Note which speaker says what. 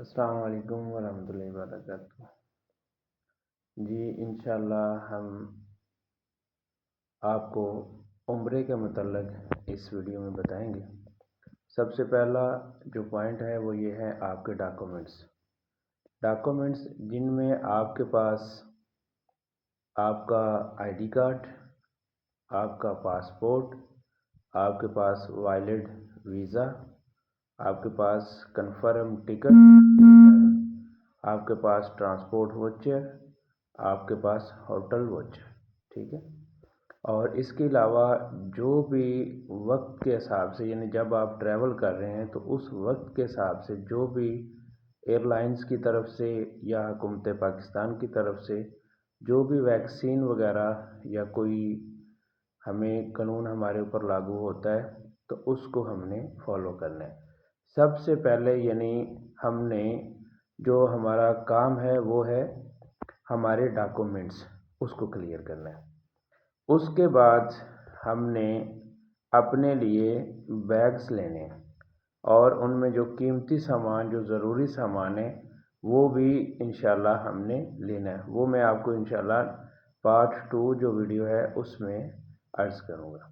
Speaker 1: السلام علیکم ورحمۃ اللہ وبرکاتہ۔ جی انشاءاللہ ہم آپ کو عمرے کے متعلق اس ویڈیو میں بتائیں گے۔ سب سے پہلا جو پوائنٹ ہے وہ یہ ہے آپ کے ڈاکومنٹس جن میں آپ کے پاس آپ کا آئی ڈی کارڈ، آپ کا پاسپورٹ، آپ کے پاس ویلڈ ویزا، آپ کے پاس کنفرم ٹکٹ، آپ کے پاس ٹرانسپورٹ واچر، آپ کے پاس ہوٹل واچر، ٹھیک ہے۔ اور اس کے علاوہ جو بھی وقت کے حساب سے، یعنی جب آپ ٹریول کر رہے ہیں تو اس وقت کے حساب سے جو بھی ایئر لائنز کی طرف سے یا حکومت پاکستان کی طرف سے جو بھی ویکسین وغیرہ یا کوئی ہمیں قانون ہمارے اوپر لاگو ہوتا ہے تو اس کو ہم نے فالو کرنا ہے۔ سب سے پہلے یعنی ہم نے جو ہمارا کام ہے وہ ہے ہمارے ڈاکومنٹس، اس کو کلیئر کرنا ہے۔ اس کے بعد ہم نے اپنے لیے بیگز لینے ہیں اور ان میں جو قیمتی سامان، جو ضروری سامان ہے وہ بھی انشاءاللہ ہم نے لینا ہے۔ وہ میں آپ کو انشاءاللہ پارٹ 2 جو ویڈیو ہے اس میں عرض کروں گا۔